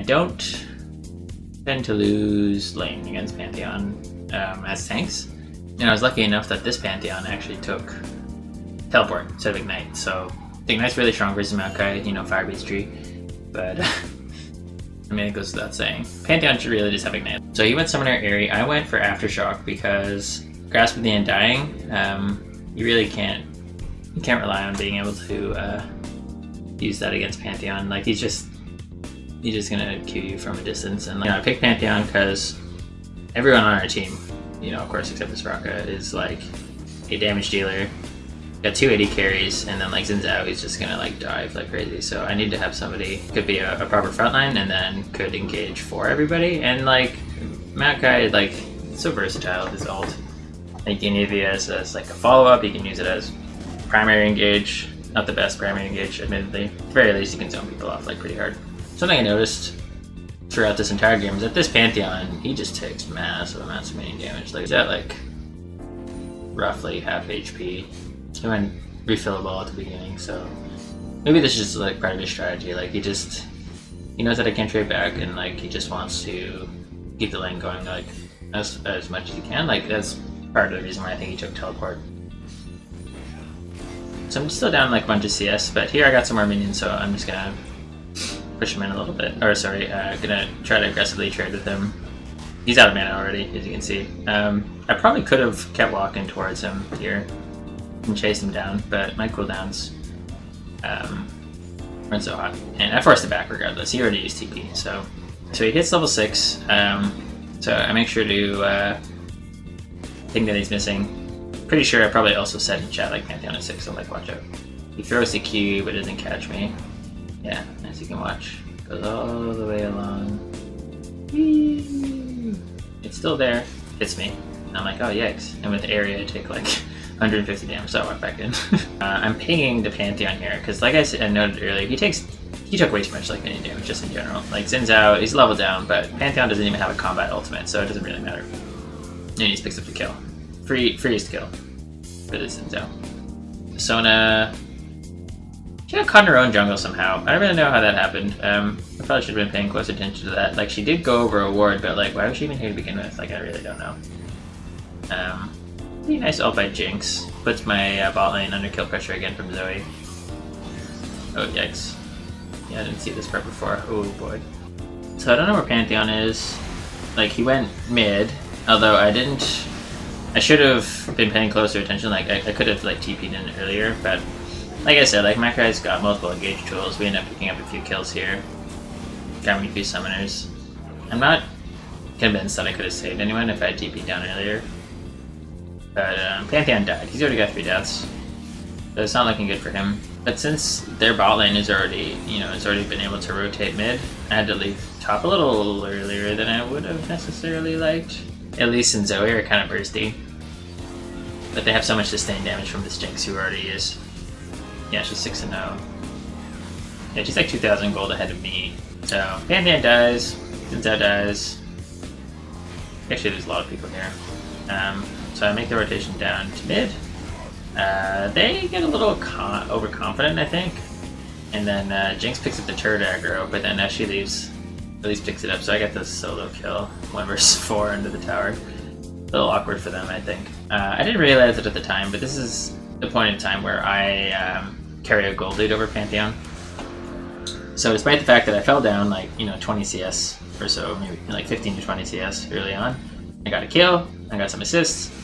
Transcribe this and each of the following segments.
don't tend to lose lane against Pantheon as tanks. And I was lucky enough that this Pantheon actually took Teleport instead of Ignite. So Ignite's really strong versus Maokai, you know, Fire Beast Tree. But I mean, it goes without saying. Pantheon should really just have Ignite. So he went Summoner Aerie. I went for Aftershock because Grasp of the Undying, you really can't rely on being able to use that against Pantheon. Like he's just gonna Q you from a distance. And like, I picked Pantheon because everyone on our team, you know, of course except for Soraka, is like a damage dealer. Got 280 carries, and then like Xin Zhao, he's just gonna like dive like crazy. So I need to have somebody could be a proper frontline, and then could engage for everybody. And like Maokai, like so versatile with his ult. You can use it as like a follow up. You can use it as primary engage. Not the best primary engage, admittedly. At the very least, you can zone people off like pretty hard. Something I noticed throughout this entire game is that this Pantheon, he just takes massive amounts of minion damage. Like he's at like roughly half HP. He went refillable at the beginning, so maybe this is just like part of his strategy. Like he knows that I can't trade back, and like he just wants to keep the lane going like as much as he can. Like that's part of the reason why I think he took Teleport. So I'm still down like a bunch of CS, but here I got some more minions, so I'm just gonna push him in a little bit. Or sorry, gonna try to aggressively trade with him. He's out of mana already, as you can see. I probably could have kept walking towards him here and chased him down, but my cooldowns weren't so hot. And I forced it back regardless. He already used TP, so he hits level 6. So I make sure to think that he's missing. Pretty sure I probably also said in chat like Pantheon at 6, so like watch out. He throws the Q but doesn't catch me. Yeah, as you can watch. Goes all the way along. Whee! It's still there. Hits me. I'm like, oh yikes. And with area I take like 150 damage, so I walk back in. I'm pinging the Pantheon here, because like I noted earlier, he took way too much like minion damage just in general. Like Xin Zhao, he's leveled down, but Pantheon doesn't even have a combat ultimate, so it doesn't really matter. And he just picks up the kill. Freest kill for this Xin Zhao. Sona, she got caught in her own jungle somehow. I don't really know how that happened. I probably should have been paying close attention to that. Like she did go over a ward, but like why was she even here to begin with? Like I really don't know. Pretty nice ult by Jinx. Puts my bot lane under kill pressure again from Zoe. Oh yikes. Yeah, I didn't see this part before. Oh boy. So I don't know where Pantheon is. Like he went mid, although I should have been paying closer attention. Like I could have like TP'd in earlier, but like I said, like Maokai's got multiple engage tools. We end up picking up a few kills here. Got me a few summoners. I'm not convinced that I could have saved anyone if I had TP'd down earlier. But Pantheon died. He's already got 3 deaths. So it's not looking good for him. But since their bot lane is already, it's already been able to rotate mid, I had to leave top a little earlier than I would have necessarily liked. At least in Zoe are kind of bursty. But they have so much sustained damage from this Jinx who already is. Yeah, she's 6-0. Yeah, she's like 2,000 gold ahead of me. So Pantheon dies, Xin Zhao dies. Actually, there's a lot of people here. So I make the rotation down to mid. They get a little overconfident, I think. And then Jinx picks up the turret aggro, but then as she leaves, at least picks it up. So I get the solo kill, 1 versus 4 into the tower. A little awkward for them, I think. I didn't realize it at the time, but this is the point in time where I carry a gold lead over Pantheon. So despite the fact that I fell down like 20 CS or so, maybe like 15 to 20 CS early on, I got a kill, I got some assists.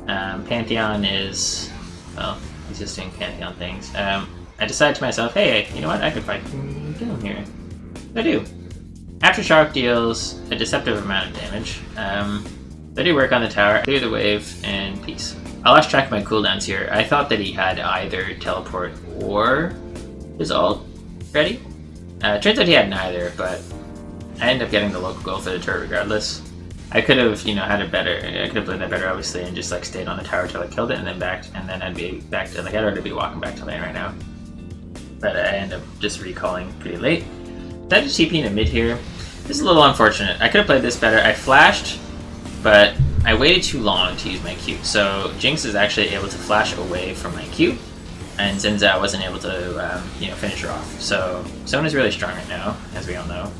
Pantheon is, well, he's just doing Pantheon things. I decided to myself, hey, you know what, I could fight kill him here. I do. Aftershock deals a deceptive amount of damage. I do work on the tower, clear the wave, and peace. I lost track of my cooldowns here. I thought that he had either teleport or his ult ready. Turns out he had neither, but I ended up getting the local goal for the turret regardless. I could have, had it better. I could have played that better, obviously, and just like stayed on the tower till I killed it, and then backed, and then I'd be back to like I'd already be walking back to lane right now. But I ended up just recalling pretty late. That just TP in mid here. This is a little unfortunate. I could have played this better. I flashed, but I waited too long to use my Q. So Jinx is actually able to flash away from my Q, and Xin Zhao wasn't able to, finish her off. So Sona's really strong right now, as we all know.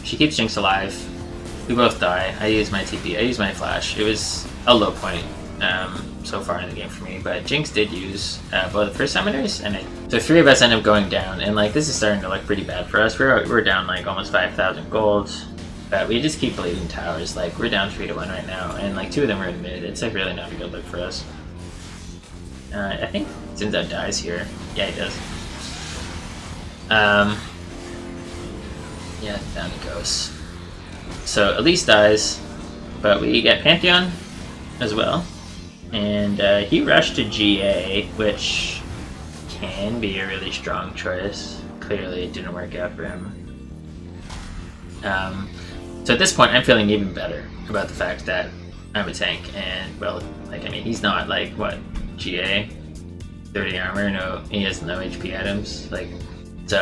She keeps Jinx alive. We both die. I use my TP. I use my flash. It was a low point so far in the game for me, but Jinx did use both the first summoners, and so 3 of us end up going down, and like this is starting to look pretty bad for us. We're down like almost 5,000 gold, but we just keep bleeding towers. Like we're down 3-1 right now, and like 2 of them are in mid. It's like really not a good look for us. I think Zinza dies here. Yeah, he does. Yeah, down he goes. So Elise dies, but we get Pantheon as well. And he rushed to GA, which can be a really strong choice. Clearly it didn't work out for him. So at this point I'm feeling even better about the fact that I'm a tank, and well, like I mean he's not like, what, GA? 30 armor, no, he has no HP items, like, so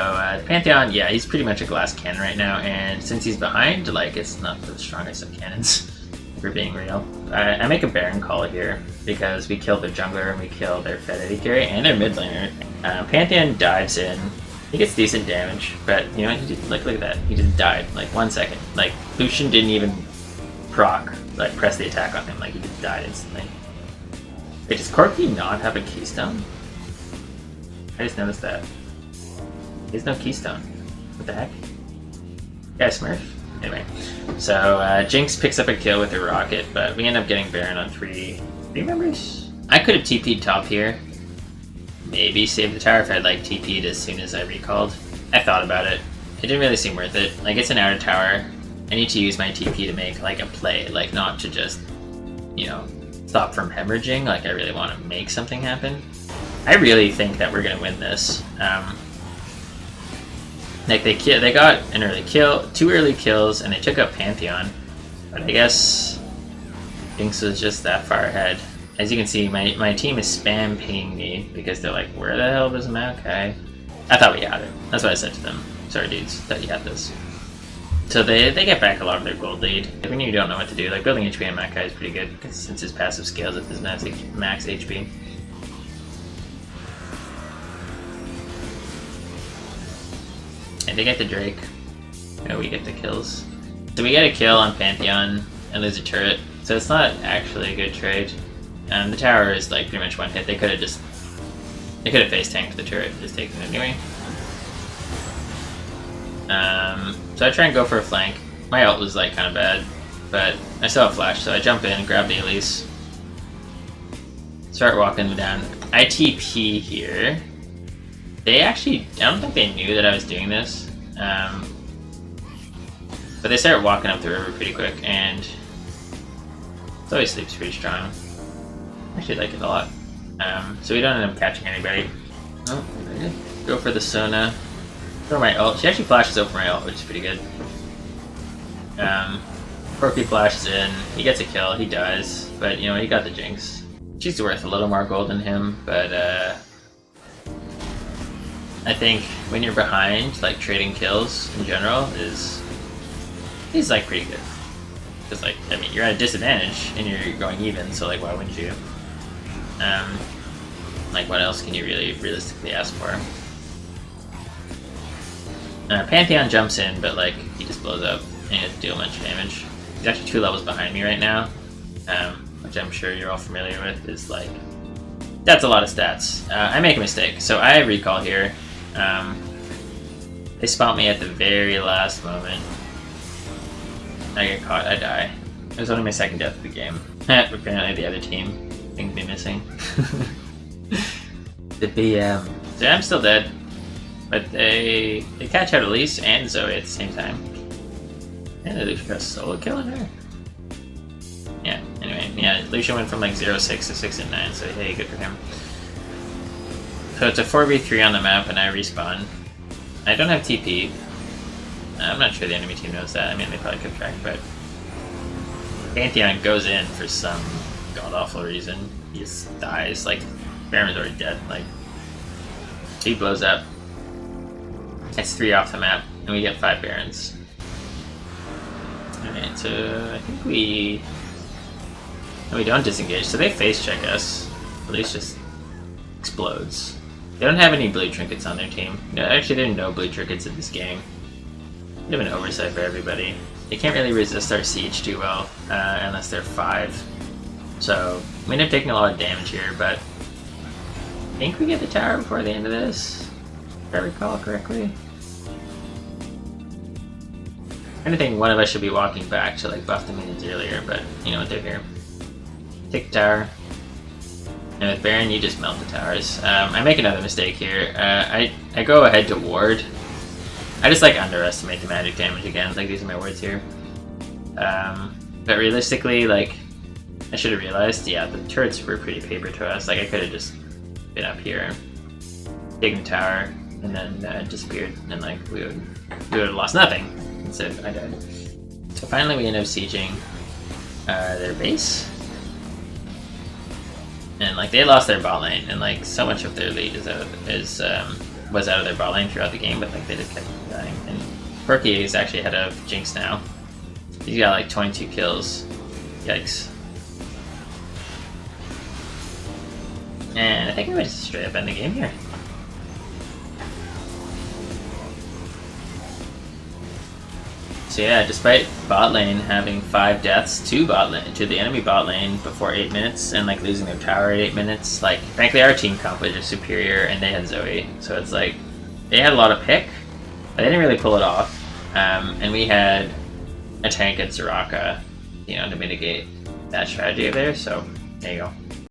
Pantheon, yeah, he's pretty much a glass cannon right now, and since he's behind, like, it's not the strongest of cannons, if we're being real. I make a Baron call here, because we killed their jungler, and we killed their Fed Eddie carry, and their mid laner. Pantheon dives in, he gets decent damage, but, you know, he did, like, look at that, he just died, like, 1 second. Like, Lucian didn't even proc, like, press the attack on him, like, he just died instantly. Wait, does Corki not have a keystone? I just noticed that. There's no keystone. What the heck? Yeah, Smurf. Anyway, so Jinx picks up a kill with her rocket, but we end up getting Baron on 3 members. I could have TP'd top here. Maybe save the tower if I'd like TP'd as soon as I recalled. I thought about it. It didn't really seem worth it. Like, it's an outer tower. I need to use my TP to make like a play, like not to just, you know, stop from hemorrhaging. Like, I really want to make something happen. I really think that we're gonna win this. Like they got an early kill, 2 early kills, and they took up Pantheon. But I guess Jinx was just that far ahead. As you can see, my team is spam pinging me because they're like, "Where the hell is Maokai?" I thought we had it. That's what I said to them. Sorry, dudes, thought you had this. So they get back a lot of their gold lead. When you don't know what to do, like building HP on Maokai is pretty good since his passive scales with his max HP. And they get the Drake. No, we get the kills. So we get a kill on Pantheon and lose a turret. So it's not actually a good trade. The tower is like pretty much one hit. They could have face tanked the turret, just taken it anyway. So I try and go for a flank. My ult was like kind of bad, but I still have flash, so I jump in, grab the Elise, start walking them down. I TP here. They actually, I don't think they knew that I was doing this, but they started walking up the river pretty quick, and Zoe sleeps pretty strong. I actually like it a lot. So we don't end up catching anybody. Oh, go for the Sona. Throw my ult. She actually flashes over my ult, which is pretty good. Corki flashes in. He gets a kill. He dies, but you know he got the Jinx. She's worth a little more gold than him, but I think when you're behind, like trading kills in general is like pretty good. Because like, I mean, you're at a disadvantage and you're going even, so like why wouldn't you? Like what else can you really realistically ask for? Pantheon jumps in, but like he just blows up and he doesn't do a bunch of damage. He's actually 2 levels behind me right now, which I'm sure you're all familiar with. Is like, that's a lot of stats. I make a mistake, so I recall here. They spot me at the very last moment. I get caught, I die. It was only my 2nd death of the game. Apparently the other team thinks me missing. The BM. So I'm still dead. But they catch out Elise and Zoe at the same time. And Lucian got a solo kill in her. Yeah, anyway, yeah, Lucian went from like 0-6 to 6-9, so hey, good for him. So it's a 4v3 on the map and I respawn. I don't have TP. I'm not sure the enemy team knows that. I mean, they probably kept track, but Pantheon goes in for some god-awful reason. He just dies. Like, Baron's already dead. Like, he blows up. It's 3 off the map, and we get 5 Barons. Alright, so I think we don't disengage, so they face check us. Elise just explodes. They don't have any blue trinkets on their team. No, actually, there are no blue trinkets in this game. Bit of an oversight for everybody. They can't really resist our siege too well, unless they're 5. So, we end up taking a lot of damage here, but I think we get the tower before the end of this, if I recall correctly. I think one of us should be walking back to like buff the minions earlier, but you know what, they're here. Take the tower. And with Baron, you just melt the towers. I make another mistake here. I go ahead to ward. I just like underestimate the magic damage again. Like, these are my words here. But realistically, like, I should have realized, yeah, the turrets were pretty paper to us. Like, I could have just been up here, taken the tower, and then disappeared, and like we would have lost nothing. Instead, I died. So finally, we end up sieging their base. And like they lost their bot lane, and like so much of their lead was out of their bot lane throughout the game, but like they just kept dying. And Perky is actually ahead of Jinx now. He's got like 22 kills. Yikes. And I think I might just straight up end the game here. So yeah, despite bot lane having 5 deaths to the enemy bot lane before 8 minutes, and like losing their tower at 8 minutes, like frankly our team comp was just superior, and they had Zoe, so it's like they had a lot of pick, but they didn't really pull it off. And we had a tank at Soraka, you know, to mitigate that strategy of theirs. So there you go.